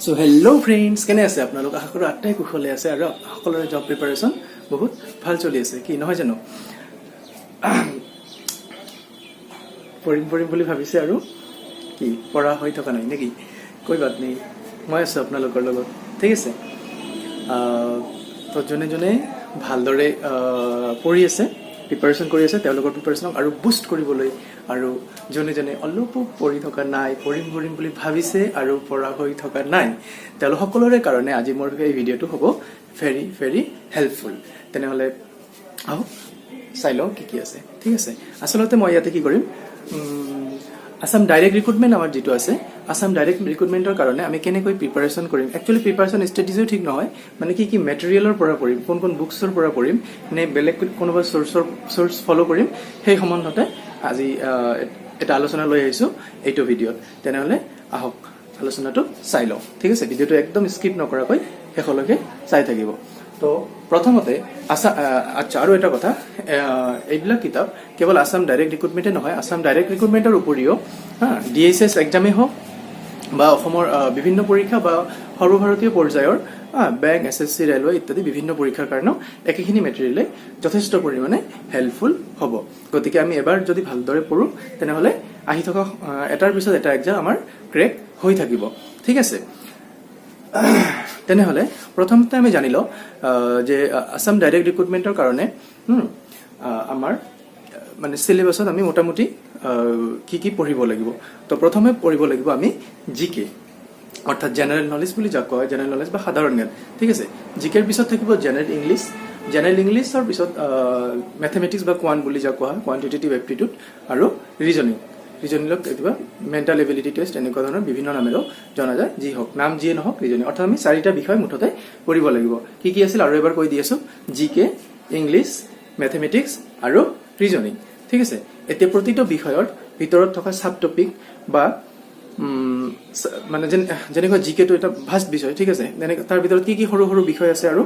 So hello friends, কেনে আছে আপোনালোক আশা কৰো আটাই কুশলে আছে আৰু সকলোৰে জব প্ৰিপাৰেচন বহুত ভাল চলি আছে কি নহয় জানো পঢ়িম বুলি ভাবিছে আৰু কি পঢ়া হৈ থকা নাই নেকি কই বাত নাই মই আছো আপোনালোকৰ লগত ঠিক আছে তো জনে ভালদৰে পঢ়ি আছে প্ৰিপাৰেচন কৰি আছে তেওঁলোকৰ প্ৰিপাৰেচনক আৰু বুষ্ট কৰিবলৈ আৰু জনে অলপ পঢ়ি থকা নাই পঢ়িম বুলি ভাবিছে আৰু পঢ়া হৈ থকা নাই তেওঁলোক সকলোৰে কাৰণে আজি মোৰ এই ভিডিঅটো হ'ব ভেৰি হেল্পফুল তেনেহলে আও চাই লও কি আছে ঠিক আছে আসলতে মই ইয়াতে কি কৰিম Assam Direct Recruitment আমাৰ যেটো আছে Assam Direct Recruitmentৰ কাৰণে আমি কেনেকৈ প্ৰিপাৰেচন কৰিম একচুয়ালি প্ৰিপাৰেচন ষ্ট্ৰেটেজিও ঠিক নহয় মানে কি মেটেৰিয়েলৰ পৰা পঢ়িম কোন বুকছৰ পৰা পঢ়িম নে বেলেগ কোনোবা সোৰ্স ফলো কৰিম সেই সম্বন্ধতে আজি এটা আলোচনা লৈ আহিছো এইটো ভিডিঅত তেনেহলে আহক আলোচনাটো চাই লও ঠিক আছে ভিডিঅটো একদম স্কিপ নকৰাকৈ শেষলৈকে চাই থাকিব তো প্ৰথমতে আচ্ছা আৰু এটা কথা এইবিলাক কিতাপ কেৱল আসাম ডাইৰেক্ট ৰিক্ৰুটমেন্টে নহয় আসাম ডাইৰেক্ট ৰিক্ৰুটমেন্টৰ উপৰিও DHS এক্সামে হোক বা অসমৰ বিভিন্ন পৰীক্ষা বা সৰ্বভাৰতীয় পৰ্যায়ৰ বেংক SSC ৰেলৱে ইত্যাদি বিভিন্ন পৰীক্ষাৰ কাৰণে একেখিনি মেটেৰিয়েলে যথেষ্ট পৰিমাণে হেল্পফুল হ'ব গতিকে আমি এবাৰ যদি ভালদৰে পঢ়ো তেনেহলে আহি থকা এটাৰ পিছত এটা এক্সাম আমাৰ ক্ৰেক হৈ থাকিব ঠিক আছে তেনেহলে প্ৰথমতে আমি জানিলো যে আসাম ডাইৰেক্ট ৰিক্ৰুটমেন্টৰ কাৰণে আমাৰ মানে সিলেবাসত আমি মোটামুটি কি পঢ়িব লাগিব তো প্ৰথমে পঢ়িব লাগিব আমি জিকে অৰ্থাৎ জেনাৰেল নলেজ বুলি যাক কয় জেনাৰেল নলেজ বা সাধাৰণ জ্ঞান ঠিক আছে জিকেৰ পিছত থাকিব জেনাৰেল ইংলিছৰ পিছত ম্যাথমেটিক্স বা কোৱান্ট বুলি যাক কোৱা কোৱান্টিটেটিভ এপ্টিটিউড আৰু ৰিজনিংক কিবা মেন্টাল এবিলিটি টেষ্ট এনেকুৱা ধৰণৰ বিভিন্ন নামেৰে জনা যায় যি হওক নাম যিয়ে নহওক ৰিজনিং অৰ্থাৎ আমি চাৰিটা বিষয় মুঠতে পঢ়িব লাগিব কি আছিল আৰু এবাৰ কৈ দি আছো জিকে ইংলিছ ম্যাথমেটিক্স আৰু ৰিজনিং ঠিক আছে এতিয়া প্ৰতিটো বিষয়ৰ ভিতৰত থকা সাব টপিক বা মানে যেনেকৈ জিকে টো এটা ভাষ্ট বিষয় ঠিক আছে তাৰ ভিতৰত কি সৰু বিষয় আছে আৰু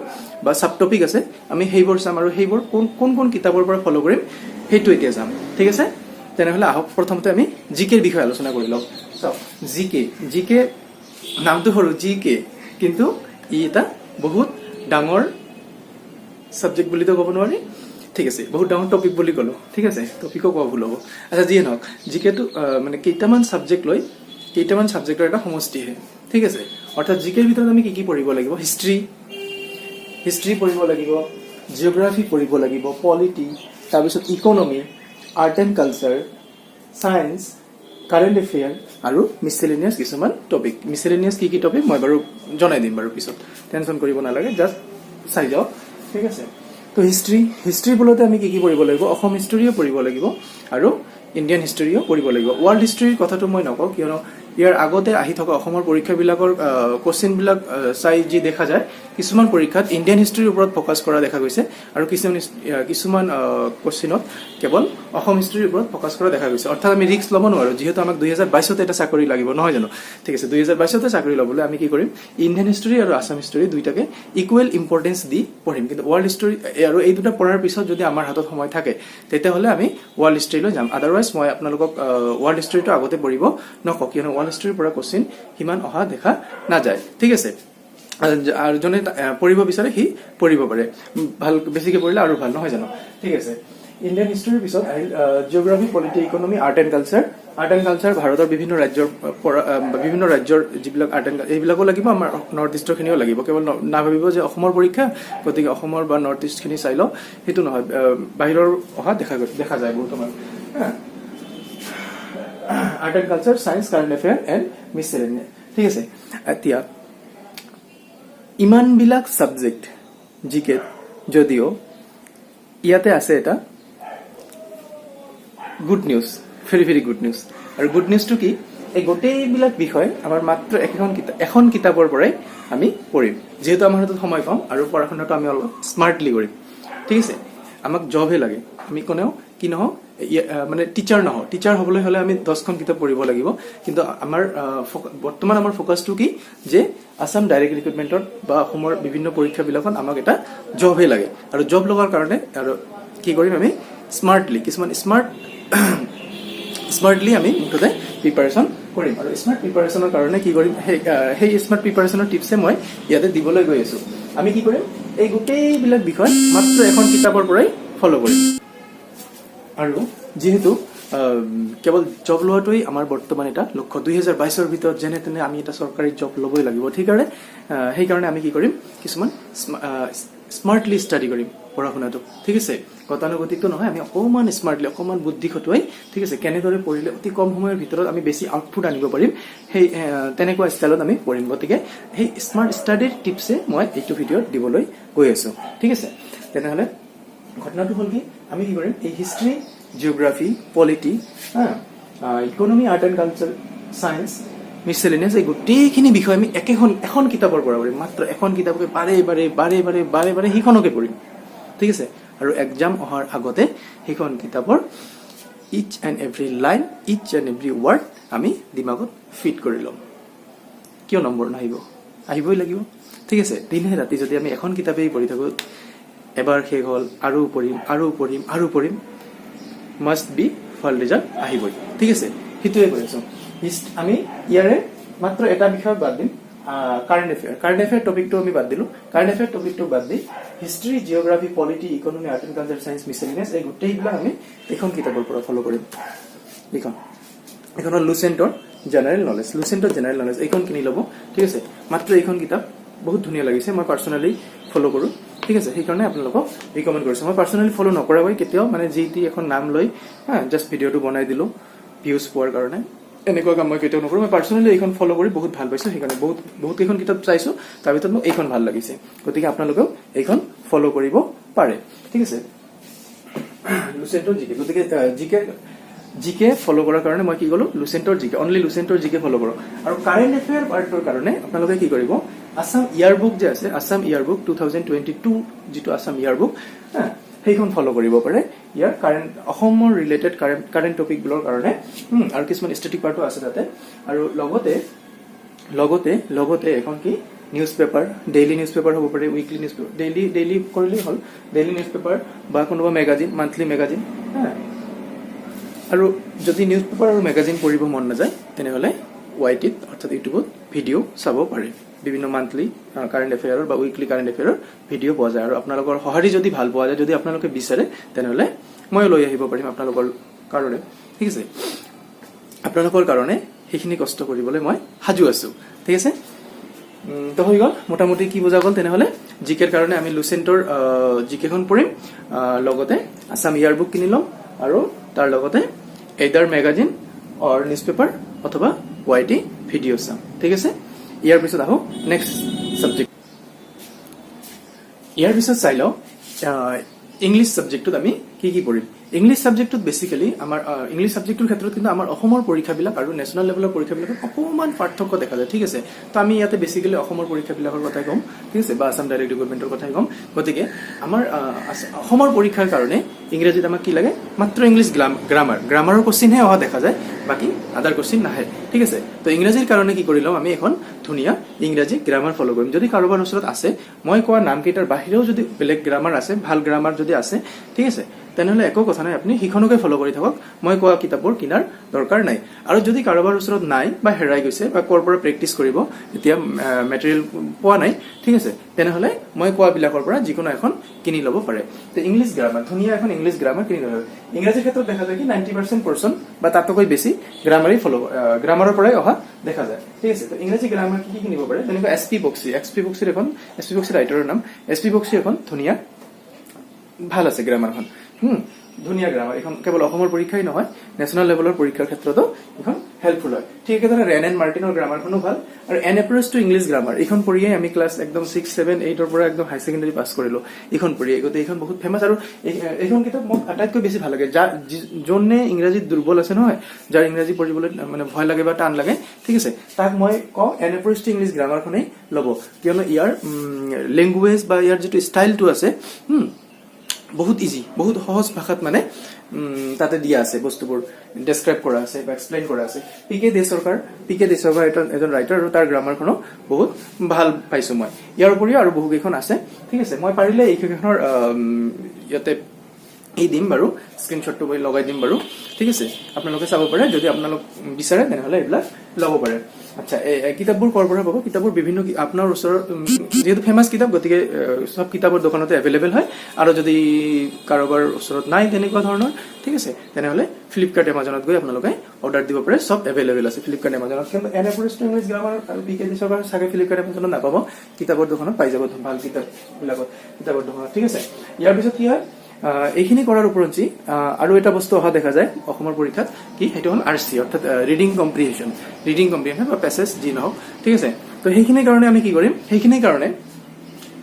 বা সাব টপিক আছে আমি সেইবোৰ চাম আৰু সেইবোৰ কোন কিতাপৰ পৰা ফলো কৰিম হেতু এতিয়া যাম ঠিক আছে তেনেহলে আহক প্ৰথমতে আমি জিকেৰ বিষয়ে আলোচনা কৰি লওঁ সো জিকে নামটো সৰু জিকে কিন্তু ই এটা বহুত ডাঙৰ সাবজেক্ট বুলি তো ক'ব নোৱাৰি ঠিক আছে বহুত ডাঙৰ টপিক বুলি ক'লো ঠিক আছে টপিকও কোৱা ভুল হ'ব আচ্ছা যিয়ে নহওক জিকে টো মানে কেইটামান সাবজেক্টৰ এটা সমষ্টি হে ঠিক আছে অৰ্থাৎ জিকেৰ ভিতৰত আমি কি পঢ়িব লাগিব হিষ্ট্ৰী পঢ়িব লাগিব জিওগ্ৰাফি পঢ়িব লাগিব পলিটি তাৰপিছত economy art and culture science current affair আৰু মিসেলেনিয়াস কিছুমান টপিক মিসেলেনিয়াস কি টপিক মই বাৰু জনাই দিম বাৰু পিছত টেনচন কৰিব নালাগে জাস্ট চাই যাওক ঠিক আছে তো হিষ্ট্ৰী বলতে আমি কি পঢ়িব লাগিব অসম হিষ্ট্ৰীও পঢ়িব লাগিব আৰু ইণ্ডিয়ান হিষ্ট্ৰীও পঢ়িব লাগিব ওয়াৰ্ল্ড হিষ্ট্ৰীৰ কথাটো মই নকওঁ কিয়নো ইয়াৰ আগতে আহি থকা অসমৰ পৰীক্ষাবিলাকৰ কোশ্চেন বিলাক চাই যি দেখা যায় কিছুমান পৰীক্ষাত ইণ্ডিয়ান হিষ্ট্ৰীৰ ওপৰত ফোকাস কৰা দেখা গৈছে আৰু কিছুমান কোশ্চেনত কেৱল অসম হিষ্ট্ৰীৰ ওপৰত ফোকাস কৰা দেখা গৈছে অৰ্থাৎ আমি ৰিস্ক ল'ব নোৱাৰো যেহেতু আমাক 2022 তে এটা চাকৰি লাগিব নহয় জানো ঠিক আছে 2022 তে চাকৰি ল'বলৈ আমি কি কৰিম ইণ্ডিয়ান হিষ্ট্ৰী আৰু আসাম হিষ্ট্ৰী দুইটাকে ইকুৱেল ইম্পৰ্টেন্স দি পঢ়িম কিন্তু ওয়াৰ্ল্ড হিষ্ট্ৰী আৰু এই দুটা পঢ়াৰ পিছত যদি আমাৰ হাতত সময় থাকে তেতিয়াহলে আমি ওয়াৰ্ল্ড হিষ্ট্ৰীলৈ যাম আদাৰৱাইজ মই আপোনালোকক ওয়াৰ্ল্ড হিষ্ট্ৰীটো আগতে পঢ়িব নকওঁ কিয়নো ওয়াৰ্ল্ড হিষ্ট্ৰীৰ পৰা কোশ্চেন হিমান অহা দেখা নাযায় ঠিক আছে আৰু জনে পঢ়িব বিচাৰে হি পঢ়িব পাৰে ভাল বেছিকে পঢ়িলে আৰু ভাল নহয় জানো ঠিক আছে ইণ্ডিয়ান হিষ্ট্ৰীৰ পিছত geography polity economy art and culture ভাৰতৰ বিভিন্ন ৰাজ্যৰ যিবিলাক আৰ্ট এণ্ড এইবিলাকো লাগিব আমাৰ নৰ্থ ইষ্টৰ খিনিও লাগিব কেৱল নাভাবিব যে অসমৰ পৰীক্ষা গতিকে অসমৰ বা নৰ্থ ইষ্ট খিনি চাই লওঁ সেইটো নহয় বাহিৰৰ অহা দেখা যায় বৰ্তমান art and culture science current affair and miscellaneous ঠিক আছে এতিয়া ইমান বিলাক সাবজেক্ট জিকে যদিও ইয়াতে আছে এটা good news very good news আৰু গুড নিউজটো কি এই গোটেইবিলাক বিষয় আমাৰ মাত্ৰ এখন কিতাপৰ পৰাই আমি পঢ়িম যেহেতু আমাৰ হাতত সময় কম আৰু পঢ়াশুনাটো আমি অলপ স্মাৰ্টলি কৰিম ঠিক আছে আমাক জবহে লাগে আমি কোনেও কি নহওক মানে টিচাৰ হ'বলৈ হলে আমি 10খন কিতাপ পঢ়িব লাগিব কিন্তু আমাৰ বৰ্তমান আমাৰ ফোকাসটো কি যে আসাম ডাইৰেক্ট ৰিক্ৰুটমেন্টৰ বা অসমৰ বিভিন্ন পৰীক্ষা বিলাকত আমাক এটা জবহে লাগে আৰু জব লগাৰ কাৰণে আৰু কি কৰিম আমি স্মাৰ্টলি কিছুমান স্মাৰ্টলি আমি মুঠতে প্ৰিপাৰেশ্যন কৰিম আৰু স্মাৰ্ট প্ৰিপাৰেশ্যনৰ কাৰণে কি কৰিম সেই স্মাৰ্ট প্ৰিপাৰেশ্যনৰ টিপছে মই ইয়াতে দিবলৈ গৈ আছো আমি কি কৰিম এই গোটেইবিলাক বিষয় মাত্ৰ এখন কিতাপৰ পৰাই ফলো কৰিম আৰু যেহেতু কেৱল জব লোৱাটোই আমাৰ বৰ্তমান এটা লক্ষ্য 2022 ৰ ভিতৰত যেনে তেনে আমি এটা চৰকাৰী জব ল'বই লাগিব ঠিকৰে সেই কাৰণে আমি কি কৰিম কিছুমান স্মাৰ্টলি ষ্টাডি কৰিম পঢ়া-শুনাটো ঠিক আছে গতানুগতিকটো নহয় আমি অকমান স্মাৰ্টলি অকমান বুদ্ধি খটুৱাই ঠিক আছে কেনেদৰে পঢ়িলে অতি কম সময়ৰ ভিতৰত আমি বেছি আউটপুট আনিব পাৰিম সেই তেনেকুৱা ষ্টাইলত আমি পঢ়িম গতিকে সেই স্মাৰ্ট ষ্টাডিৰ টিপছে মই এইটো ভিডিঅ'ত দিবলৈ গৈ আছো ঠিক আছে তেনেহলে ঘটনাটো হ'ল কি আমি কি কৰিম এই history geography polity economy art and culture science miscellaneous এই গোটেইখিনি বিষয় আমি এখন কিতাপৰ পৰা পঢ়িম মাত্ৰ এখন কিতাপকে বাৰে সেইখনকে পঢ়িম ঠিক আছে আৰু এক্সাম অহাৰ আগতে সেইখন কিতাপৰ each and every line each and every word আমি দিমাগত ফিট কৰি ল'ম কিয় নম্বৰ আহিবই লাগিব ঠিক আছে দিনে ৰাতি যদি আমি এখন কিতাপেই পঢ়ি থাকো এবাৰ শেষ হ'ল আৰু পঢ়িম মাষ্ট বি ফাল ৰিজাল্ট আহিবই ঠিক আছে সেইটোৱে কৈ আছো আমি ইয়াৰে মাত্ৰ এটা বিষয় বাদ দিম কাৰেণ্ট এফেয়াৰ টপিকটো আমি বাদ দিলো কাৰেণ্ট এফেয়াৰ টপিকটো বাদ দি history geography polity economy art and culture science miscellaneous এই গোটেইবিলাক আমি এখন কিতাপৰ পৰা ফলো কৰিম এখন লুচেণ্টৰ জেনাৰেল নলেজ এইখন কিনি ল'ব ঠিক আছে মাত্ৰ এইখন কিতাপ বহুত ধুনীয়া লাগিছে মই পাৰ্চনেলি ফলো কৰো ঠিক আছে সেইকাৰণে আপোনালোকক ৰিকমেণ্ড কৰিছো মই পাৰ্চনেলি ফলো নকৰাকৈ কেতিয়াও মানে যি এখন নাম লৈ জাষ্ট ভিডিঅ'টো বনাই দিলো ভিউজ পোৱাৰ কাৰণে এনেকুৱা কাম মই কেতিয়াও নকৰো মই পাৰ্চনেলি এইখন ফলো কৰি বহুত ভাল পাইছো সেইকাৰণে বহুত কেইখন কিতাপ চাইছো তাৰ ভিতৰত মোক এইখন ভাল লাগিছে গতিকে আপোনালোকেও এইখন ফলো কৰিব পাৰে ঠিক আছে লুচেণ্টৰ জিকে গতিকে জিকে ফলো কৰাৰ কাৰণে মই কি কলো লুচেণ্টৰ জিকে অনলি লুচেণ্টৰ জিকে ফলো কৰো আৰু কাৰেণ্ট এফেয়াৰ পাৰ্টৰ কাৰণে আপোনালোকে কি কৰিব আসাম ইয়াৰবুক যে আছে আসাম ইয়াৰবুক 2022 যিটো আসাম ইয়াৰবুক সেইখন ফলো কৰিব পাৰে ইয়াৰ কাৰেণ্ট অসমৰ ৰিলেটেড কাৰেণ্ট টপিকবোৰৰ কাৰণে আৰু কিছুমান ষ্টেটিক পাৰ্টো আছে তাতে আৰু লগতে এখন কি news paper daily news paper হ'ব পাৰে উইকলি নিউজ পেপাৰ ডেইলি কৰিলেই হ'ল ডেইলি নিউজ পেপাৰ বা কোনোবা মেগাজিন মান্থলি মেগাজিন আৰু যদি নিউজ পেপাৰ আৰু মেগাজিন পঢ়িব মন নাযায় তেনেহ'লে ৱাইটিত অৰ্থাৎ ইউটিউবত ভিডিঅ' চাব পাৰে বিভিন্ন মান্থলি কাৰেণ্ট এফেয়াৰৰ বা উইকলি কাৰেণ্ট এফেয়াৰৰ ভিডিঅ' পোৱা যায় আৰু আপোনালোকৰ সঁহাৰি যদি ভাল পোৱা যায় যদি আপোনালোকে বিচাৰে তেনেহ'লে মই লৈ আহিব পাৰিম আপোনালোকৰ কাৰণে ঠিক আছে আপোনালোকৰ কাৰণে সেইখিনি কষ্ট কৰিবলৈ মই সাজু আছো ঠিক আছে তো হৈ গ'ল মোটামুটি কি বুজা গ'ল তেনেহ'লে জিকেৰ কাৰণে আমি লুচেণ্টৰ জিকেখন পঢ়িম লগতে আসাম ইয়াৰবুক কিনি ল'ম আৰু তাৰ লগতে এইডাৰ মেগাজিন অৰ নিউজ পেপাৰ অথবা ৱাইটি ভিডিঅ' চাম ঠিক আছে ইয়াৰ পিছত আহো নেক্সট সাবজেক্ট ইয়াৰ পিছত চাই লওঁ ইংলিছ সাবজেক্টত আমি কি পঢ়িম ইংলিছ সাবজেক্টত বেসিক্যালি আমাৰ ইংলিছ সাবজেক্টৰ ক্ষেত্ৰত কিন্তু আমাৰ অসমৰ পৰীক্ষাবিলাক আৰু নেশ্যনেল লেভেলৰ পৰীক্ষাবিলাকৰ অকমান পাৰ্থক্য দেখা যায় ঠিক আছে তো আমি ইয়াতে বেসিক্যালি অসমৰ পৰীক্ষাবিলাকৰ কথাই ক'ম ঠিক আছে বা আসাম ডাইৰেক্ট ৰিক্ৰুটমেণ্টৰ কথাই ক'ম গতিকে আমাৰ অসমৰ পৰীক্ষাৰ কাৰণে ইংৰাজীত আমাক কি লাগে মাত্ৰ ইংলিছ গ্ৰামাৰৰ কোশ্চিনহে অহা দেখা যায় বাকি আদাৰ কোশ্চিন নাহে ঠিক আছে তো ইংৰাজীৰ কাৰণে কি কৰি লওঁ আমি এখন ধুনীয়া ইংৰাজী গ্ৰামাৰ ফলো কৰিম যদি কাৰোবাৰ ওচৰত আছে মই কোৱা নামকেইটাৰ বাহিৰেও যদি বেলেগ গ্ৰামাৰ আছে ভাল গ্ৰামাৰ যদি আছে ঠিক আছে তেনেহ'লে একো কথা নাই আপুনি সিখনকে ফলো কৰি থাকক মই কোৱা কিতাপৰ কিনাৰ দৰকাৰ নাই আৰু যদি কাৰোবাৰ ওচৰত নাই বা হেৰাই গৈছে বা ক'ৰ পৰা প্ৰেক্টিচ কৰিব এতিয়া মেটেৰিয়েল পোৱা নাই ঠিক আছে তেনেহ'লে মই কোৱা বিলাকৰ পৰা যিকোনো এখন কিনি ল'ব পাৰে তো ইংলিছ গ্ৰামাৰ ধুনীয়া এখন ইংলিছ গ্ৰামাৰ কিনি ল'ব ইংৰাজীৰ ক্ষেত্ৰত দেখা যায় কি 90% পৰ্চন বা তাতকৈ বেছি গ্ৰামাৰৰ পৰাই অহা দেখা যায় ঠিক আছে তো ইংৰাজী গ্ৰামাৰ কি কিনিব পাৰে তেনেকুৱা এছপি বক্সি ৰাইটাৰৰ নাম এছপি বক্সি এখন ধুনীয়া ভাল আছে গ্ৰামাৰখন ধুনীয়া গ্ৰামাৰ এখন কেৱল অসমৰ পৰীক্ষাই নহয় নেশ্যনেল লেভেলৰ পৰীক্ষাৰ ক্ষেত্ৰতো এখন হেল্পফুল হয় ঠিক একেদৰে ৰেন এণ্ড মাৰ্টিনৰ গ্ৰামাৰখনো ভাল আৰু N approach to English grammar এইখন পঢ়িয়ে আমি ক্লাছ একদম 6, 7, 8ৰ পৰা একদম হাই ছেকেণ্ডাৰী পাছ কৰিলো এইখন পঢ়িয়ে গতিকে এইখন বহুত ফেমাছ আৰু এইখন কিতাপ মোক আটাইতকৈ বেছি ভাল লাগে যোনে ইংৰাজীত দুৰ্বল আছে নহয় যাৰ ইংৰাজী পঢ়িবলৈ মানে ভয় লাগে বা টান লাগে ঠিক আছে তাক মই কওঁ এন এপ্ৰ'চ টু ইংলিছ গ্ৰামাৰখনেই ল'ব কিয়নো ইয়াৰ লেংগুৱেজ বা ইয়াৰ যিটো ষ্টাইলটো আছে বহুত ইজি বহুত সহজ ভাষাত মানে তাতে দিয়া আছে বস্তুবোৰ ডেসক্ৰাইব কৰা আছে বা এক্সপ্লেইন কৰা আছে পিকে দে চৰকাৰ এজন ৰাইটাৰ আৰু তাৰ গ্ৰামাৰখনো বহুত ভাল পাইছো মই ইয়াৰ উপৰিও আৰু বহু কেইখন আছে ঠিক আছে মই পাৰিলে এইকেইখনৰ ইয়াতে এই দিম বাৰু স্ক্ৰীনশ্বটটো মই লগাই দিম বাৰু ঠিক আছে আপোনালোকে চাব পাৰে যদি আপোনালোক বিচাৰে তেনেহলে এইবিলাক ল'ব পাৰে আচ্ছা এই কিতাপবোৰ কৰ পৰা পাব কিতাপবোৰ বিভিন্ন আপোনাৰ ওচৰৰ যেহেতু ফেমাস কিতাপ গতিকে সব কিতাপৰ দোকানতে এভেইলেবল হয় আৰু যদি কাৰোবাৰ ওচৰত নাই তেনেকুৱা ধৰণৰ ঠিক আছে তেনেহলে ফ্লিপকাৰ্ট এমাজনত গৈ আপোনালোকে অৰ্ডাৰ দিব পাৰে সব এভেইলেবল আছে ফ্লিপকাৰ্ট এমাজনত কিন্তু এনএফৰেষ্ট ইংলিছ গ্ৰামাৰ আৰু বিকেজি সবৰ সাগে ফ্লিপকাৰ্ট এমাজনত নাপাব কিতাপৰ দোকানত পাই যাব ভাল কিতাপৰ দোকানত ঠিক আছে ইয়াৰ পিছত কি হয় এইখিনি কৰাৰ উপৰঞ্চি আৰু এটা বস্তু অহা দেখা যায় অসমৰ পৰীক্ষাত কি সেইটো হ'ল আৰচি অৰ্থাৎ ৰিডিং কম্প্ৰিহেনশন বা প্যাসেজ যি নহওক ঠিক আছে তো সেইখিনি কাৰণে আমি কি কৰিম সেইখিনি কাৰণে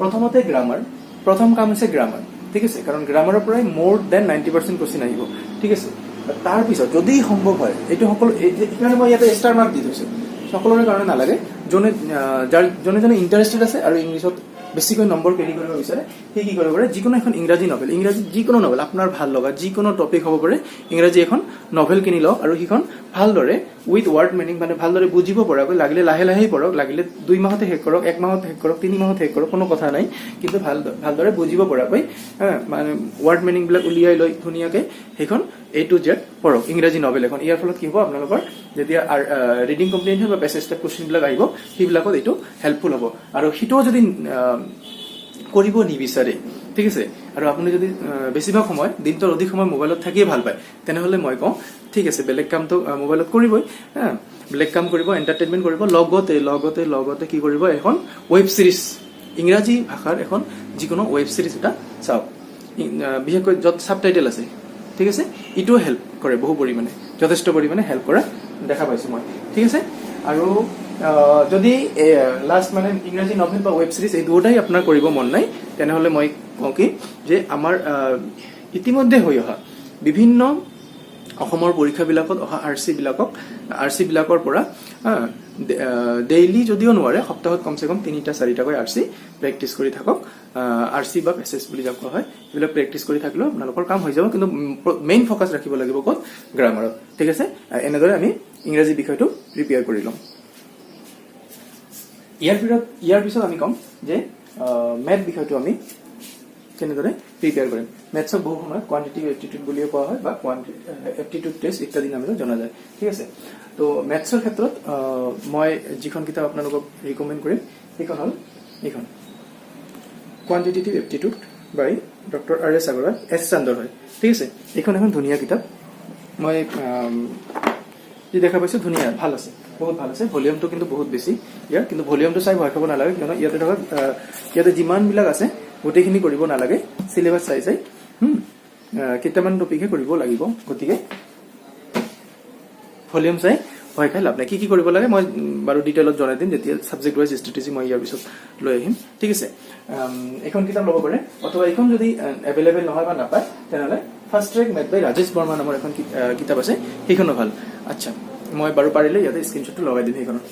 প্ৰথমতে গ্ৰামাৰ প্ৰথম কাম হৈছে গ্ৰামাৰ ঠিক আছে কাৰণ গ্ৰামাৰৰ পৰাই মোৰ দেন 90% কোশ্চেন আহিব ঠিক আছে তাৰ পিছত যদি সম্ভৱ হয় এইটো সকলো এখানে মই ইয়াতে ষ্টাৰ মাৰ্ক দি থৈছো সকলোৰে কাৰণে নালাগে জনে ইন্টাৰেষ্টেড আছে আৰু ইংলিছত বেছিকৈ নম্বৰ কেৰি কৰিব বিচাৰে সেই কি কৰিব পাৰে যিকোনো এখন ইংৰাজী যিকোনো নভেল আপোনাৰ ভাল লগা যিকোনো টপিক হ'ব পাৰে ইংৰাজী এখন নভেল কিনি লওক আৰু সিখন ভালদৰে উইথ ৱাৰ্ড মিনিং মানে ভালদৰে বুজিব পৰাকৈ লাগিলে লাহে লাহে পঢ়ক লাগিলে 2 মাহতে শেষ কৰক 1 মাহত শেষ কৰক 3 মাহত শেষ কৰক কোনো কথা নাই কিন্তু ভালদৰে বুজিব পৰাকৈ মানে ৱাৰ্ড মিনিং বিলাক উলিয়াই লৈ ধুনীয়াকৈ সেইখন A to Z পঢ়ক ইংৰাজী নভেল এখন ইয়াৰ ফলত কি হ'ব আপোনালোকৰ যেতিয়া ৰিডিং কম্প্ৰিহেনশন বা প্যাসেজ টাইপ কোশ্চেন বিলাক আহিব সেইবিলাকত এইটো হেল্পফুল হ'ব আৰু হিটো যদি কৰিব নিবিচাৰে ঠিক আছে আৰু আপুনি যদি বেছিভাগ সময় দিনটোৰ অধিক সময় মোবাইলত থাকিয়ে ভাল পায় তেনেহলে মই কওঁ ঠিক আছে বেলেগ কামটো মোবাইলত কৰিবই বেলেগ কাম কৰিব এন্টাৰটেইনমেন্ট কৰিব লগতে কি কৰিব এখন ওয়েব সিৰিজ ইংৰাজী ভাষাৰ এখন যিকোনো ওয়েব সিৰিজ এটা চাওক বিশেষকৈ যত সাবটাইটেল আছে ঠিক আছে ইটো হেল্প কৰে বহু পৰিমাণে যথেষ্ট পৰিমাণে হেল্প কৰা দেখা পাইছো মই ঠিক আছে আৰু যদি লাষ্ট মানে ইংৰাজী নভেল বা ওয়েব সিৰিজ এই দুটাই আপোনাৰ কৰিব মন নাই তেনেহলে মই কওঁ কি যে আমাৰ ইতিমধ্যে হৈ অহা বিভিন্ন অসমৰ পৰীক্ষাবিলাকত অহা আৰচি বিলাকৰ পৰা ডেইলি যদিও নোৱাৰে সপ্তাহত কমসে কম 3টা 4টাকৈ আৰচি প্ৰেক্টিস কৰি থাকক আৰচি বা প্যাসেজ বুলি যাক কোৱা হয় এইবিলাক প্ৰেক্টিস কৰি থাকিলে আপোনালোকৰ কাম হৈ যাব কিন্তু মেইন ফোকাস ৰাখিব লাগিব ক'ত গ্ৰামাৰত ঠিক আছে এনেদৰে আমি ইংৰাজী বিষয়টো প্ৰিপেয়াৰ কৰি লম ইয়াৰ পিছত আমি কম যে ম্যাথ বিষয়টো আমি কেনেদৰে প্ৰিপেয়াৰ কৰিম ম্যাথছক বহু সময় কোৱান্টিটিভ এপ্টিটিউড বুলিও কোৱা হয় বা এপ্টিটিউড টেষ্ট ইত্যাদি নামেৰে জনা যায় ঠিক আছে তো ম্যাথছৰ ক্ষেত্ৰত মই যিখন কিতাপ আপোনালোকক ৰিকমেন্ড কৰিম সেইখন হ'ল এইখন কোৱান্টিটিভ এপ্টিটিউড বাই ডক্টৰ আৰ.এছ. আগৰৱাল এছ চান্দৰ হয় ঠিক আছে এইখন এখন ধুনীয়া কিতাপ মই যি দেখা পাইছো ধুনীয়া ভাল আছে বহুত ভাল আছে ভলিউমটো কিন্তু বহুত বেছি ইয়াৰ কিন্তু ভলিউমটো চাই ভয় খাব নালাগে কিয়নো ইয়াতে যিমান বিলাক আছে গোটেইখিনি কৰিব নালাগে সিলেবাস চাই কেইটামান টপিকহে কৰিব লাগিব গতিকে ভলিউম চাই ভয় খাই লাভ নাই কি কৰিব লাগে মই বাৰু ডিটেইলত জনাই দিম যেতিয়া সাবজেক্ট ওয়াইজ ষ্ট্ৰেটেজি মই ইয়াৰ পিছত লৈ আহিম ঠিক আছে এখন কিতাপ ল'ব পাৰে অথবা এখন যদি এভেইলেবল নহয় বা নাপায় তেনেহলে ফাৰ্ষ্ট ট্ৰেক মেথ বাই ৰাজেশ বৰ্মা নামৰ এখন কিতাপ আছে সেইখনো ভাল আচ্ছা মই বাৰু পাৰিলে ইয়াতে স্ক্ৰীনশ্বটটো লগাই দিম সেইখনৰ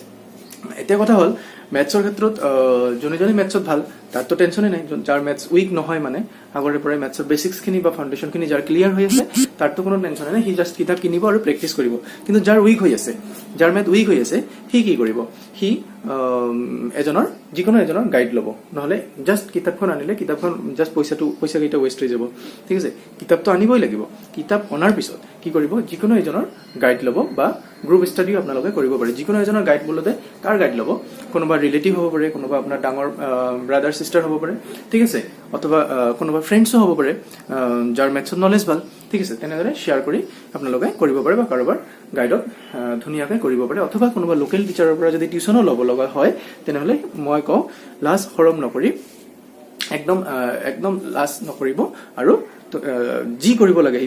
এতিয়া কথা হ'ল ম্যাথছৰ ক্ষেত্ৰত জনে ম্যাথছত ভাল তাতো টেনচনে নাই যাৰ ম্যাথছ উইক নহয় মানে আগৰে পৰাই ম্যাথছৰ বেসিক্স খিনি বা ফাউন্ডেশন খিনি যাৰ ক্লিয়াৰ হৈ আছে তাৰতো কোনো টেনচন নাই হি জাস্ট কিতাপ কিনিব আৰু প্ৰেক্টিস কৰিব কিন্তু যাৰ উইক হৈ আছে যাৰ ম্যাথ উইক হৈ আছে হি কি কৰিব হি যিকোনো এজনৰ গাইড ল'ব নহলে জাস্ট কিতাপখন আনিলে কিতাপখন জাস্ট পইচা কেইটা ওয়েষ্ট হৈ যাব ঠিক আছে কিতাপটো আনিবই লাগিব কিতাপ অনাৰ পিছত কি কৰিব যিকোনো এজনৰ গাইড ল'ব বা গ্ৰুপ ষ্টাডিও আপোনালোকে কৰিব পাৰে যিকোনো এজনৰ গাইড বলতে কাৰ গাইড ল'ব কোনোবা ৰিলেটিভ হ'ব পাৰে কোনোবা আপোনাৰ ডাঙৰ ব্ৰাদাৰ সিস্টাৰ হ'ব পাৰে ঠিক আছে অথবা কোনোবা ফ্ৰেণ্ডছো হ'ব পাৰে যাৰ ম্যাথছত নলেজ ভাল ঠিক আছে তেনেদৰে শেয়াৰ কৰি আপোনালোকে কৰিব পাৰে বা কাৰোবাৰ গাইডত ধুনীয়াকৈ কৰিব পাৰে অথবা কোনোবা লোকেল টিচাৰৰ পৰা যদি টিউচনো ল'ব লগা হয় তেনেহলে মই কওঁ লাজ শৰম নকৰি একদম লাজ নকৰিব আৰু যি কৰিব লাগে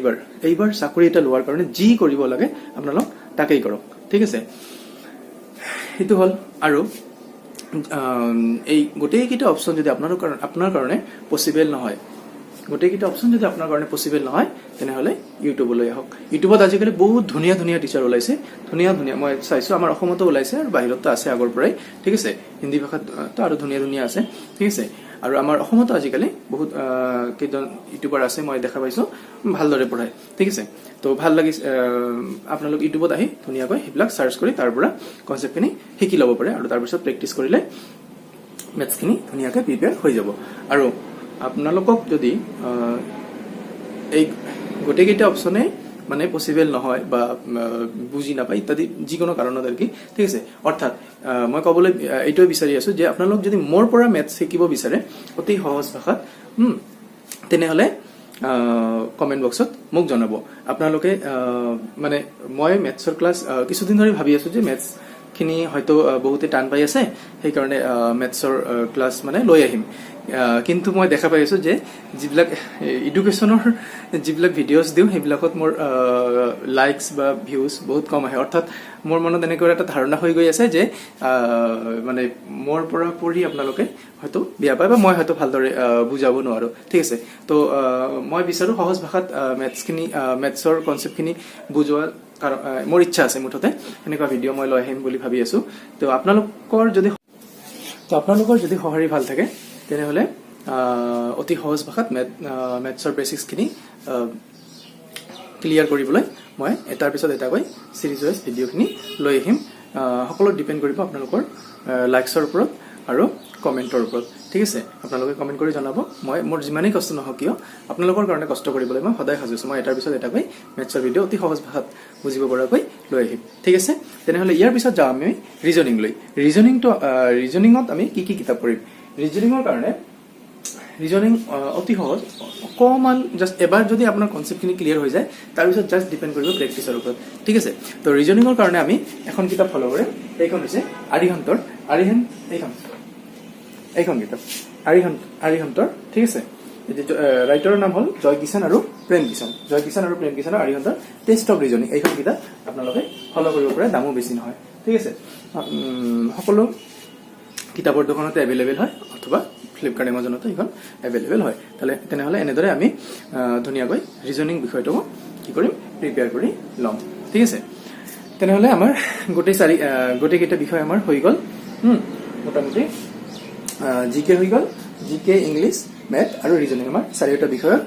এইবাৰ চাকৰি এটা লোৱাৰ কাৰণে যি কৰিব লাগে আপোনালোক তাকেই কৰক ঠিক আছে সেইটো হ'ল আৰু এই গোটেইকেইটা অপচন যদি আপোনাৰ কাৰণে পসিবল নহয় গোটেইকেইটা অপচন যদি আপোনাৰ কাৰণে পসিবল নহয় তেনেহলে ইউটিউবলৈ আহক ইউটিউবত আজিকালি বহুত ধুনীয়া টিচাৰ ওলাইছে ধুনীয়া মই চাইছো আমাৰ অসমতো ওলাইছে আৰু বাহিৰতো আছে আগৰ পৰাই ঠিক আছে হিন্দী ভাষাতো আৰু ধুনীয়া আছে ঠিক আছে আৰু আমাৰ অসমতো আজিকালি বহুত কেইজন ইউটিউবাৰ আছে মই দেখা পাইছো ভালদৰে পঢ়ায় ঠিক আছে তো ভাল লাগিছে আপোনালোক ইউটিউবত আহি ধুনীয়াকৈ সেইবিলাক সাৰ্চ কৰি তাৰ পৰা কনসেপ্টখিনি শিকি ল'ব পাৰে আৰু তাৰ পিছত প্ৰেক্টিস কৰিলে ম্যাথছখিনি ধুনীয়াকৈ প্ৰিপেয়াৰ হৈ যাব আৰু আপোনালোকক যদি এই গোটেইকেইটা অপশ্যনে মানে পচিবল নহয় বা বুজি নাপায় ইত্যাদি যিকোনো কাৰণত আৰু কি ঠিক আছে অৰ্থাৎ মই ক'বলৈ এইটোৱে বিচাৰি আছো যে আপোনালোক যদি মোৰ পৰা মেথছ শিকিব বিচাৰে অতি সহজ ভাষাত তেনেহলে কমেন্ট বক্সত মোক জনাব আপোনালোকে মানে মই মেথছৰ ক্লাছ কিছুদিন ধৰি ভাবি আছো যে মেথছ খিনি হয়তো বহুতে টান পাই আছে সেই কাৰণে মেথছৰ ক্লাছ মানে লৈ আহিম কিন্তু মই দেখা পাই আছো যে যিবিলাক এডুকেশনৰ যিবিলাক ভিডিঅ'ছ দিও সেইবিলাকত মোৰ লাইকস বা ভিউজ বহুত কম আহে অৰ্থাৎ মোৰ মনত এনেকৈ এটা ধাৰণা হৈ গৈ আছে যে মানে মোৰ পৰা পঢ়ি আপোনালোকে হয়তো বিয়া পায় বা মই হয়তো ভালদৰে বুজাব নোৱাৰো ঠিক আছে তো মই বিচাৰো সহজ ভাষাত মেথছৰ কনসেপ্টখিনি বুজোৱা মোৰ ইচ্ছা আছে মুঠতে এনেকুৱা ভিডিঅ' মই লৈ আহিম বুলি ভাবি আছো তো আপোনালোকৰ যদি সহাৰি ভাল থাকে তেনেহলে অতি সহজ ভাষাত মেথছৰ বেসিক্সখিনি ক্লিয়াৰ কৰিবলৈ মই এটাৰ পিছত এটাকৈ সিৰিজ ওয়াইজ ভিডিঅ'খিনি লৈ আহিম সকলো ডিপেন্ড কৰিব আপোনালোকৰ লাইকছৰ ওপৰত আৰু কমেন্টৰ ওপৰত ঠিক আছে আপোনালোকে কমেন্ট কৰি জনাব মই মোৰ যিমানেই কষ্ট নহওক কিয় আপোনালোকৰ কাৰণে কষ্ট কৰিবলৈ মই সদায় সাজু আছো মই এটাৰ পিছত এটাকৈ মেথছৰ ভিডিঅ' অতি সহজ ভাষাত বুজিব পৰাকৈ লৈ আহিম ঠিক আছে তেনেহলে ইয়াৰ পিছত যাম আমি ৰিজনিং লৈ ৰিজনিঙত আমি কি কিতাপ পঢ়িম ৰিজনিঙৰ কাৰণে ৰিজনিং অতি সহজ অকমান জাস্ট এবাৰ যদি আপোনাৰ কনসেপ্টখিনি ক্লিয়াৰ হৈ যায় তাৰ পিছত জাস্ট ডিপেন্ড কৰিব প্ৰেক্টিছৰ ওপৰত ঠিক আছে তো ৰিজনিঙৰ কাৰণে আমি এখন কিতাপ ফলো কৰিম এইখন হৈছে আৰিহান্তৰ এইখন কিতাপ আৰিহান্তৰ ঠিক আছে ৰাইটাৰৰ নাম হ'ল জয় কিষাণ আৰু প্ৰেম কিষাণৰ আৰিহান্তৰ টেষ্ট অফ ৰিজনিং এইখন কিতাপ আপোনালোকে ফলো কৰিব পাৰে দামো বেছি নহয় ঠিক আছে সকলো কিতাপৰ দোকানতে এভেইলেবল হয় অথবা ফ্লিপকাৰ্ট এমাজনতো এখন এভেইলেবল হয় তেনেহলে এনেদৰে আমি ধুনীয়াকৈ ৰিজনিং বিষয়টো কি কৰিম প্ৰিপেয়াৰ কৰি লম ঠিক আছে তেনেহলে আমাৰ গোটেইকেইটা বিষয় আমাৰ হৈ গল মোটামুটি জিকে হৈ গল জিকে ইংলিছ মেথ আৰু ৰিজনিং আমাৰ চাৰিটা বিষয়ৰ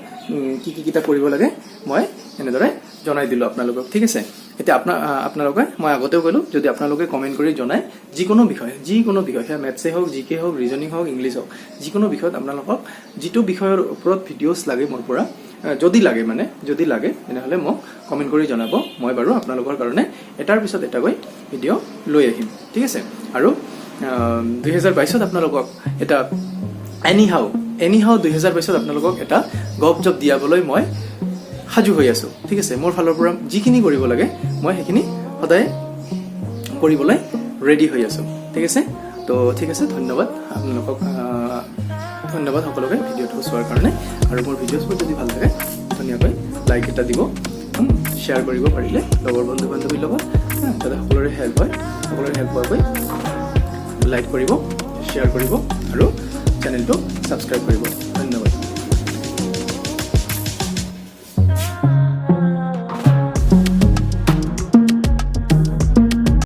কি কিতাপ পঢ়িব লাগে মই এনেদৰে জনাই দিলো আপোনালোকক ঠিক আছে এতিয়া আপোনালোকে মই আগতেও কলো যদি আপোনালোকে কমেন্ট কৰি জনায় যিকোনো বিষয় সেয়া মেথছে হওক জিকে হওক ৰিজনিং হওক ইংলিছ হওক যিকোনো বিষয়ত আপোনালোকক যিটো বিষয়ৰ ওপৰত ভিডিঅ'ছ লাগে মোৰ পৰা যদি লাগে তেনেহলে মোক কমেন্ট কৰি জনাব মই বাৰু আপোনালোকৰ কাৰণে এটাৰ পিছত এটাকৈ ভিডিঅ' লৈ আহিম ঠিক আছে আৰু 2022ত আপোনালোকক এটা এনিহাউ 2022ত আপোনালোকক এটা গপ জব দিয়াবলৈ মই সাজু হৈ আছো ঠিক আছে মোৰ ফালৰ পৰা যিখিনি কৰিব লাগে মই সেইখিনি সদায় কৰিবলৈ ৰেডি হৈ আছো ঠিক আছে তো ঠিক আছে ধন্যবাদ আপোনালোকক ধন্যবাদ সকলোকে ভিডিঅ'টো চোৱাৰ কাৰণে আৰু মোৰ ভিডিঅ'ছবোৰ যদি ভাল লাগে ধুনীয়াকৈ লাইক এটা দিব শ্বেয়াৰ কৰিব পাৰিলে লগৰ বন্ধু বান্ধৱীৰ লগত যাতে সকলোৰে হেল্প হোৱাকৈ লাইক কৰিব শ্বেয়াৰ কৰিব আৰু চেনেলটো সাবস্ক্ৰাইব কৰিব ধন্যবাদ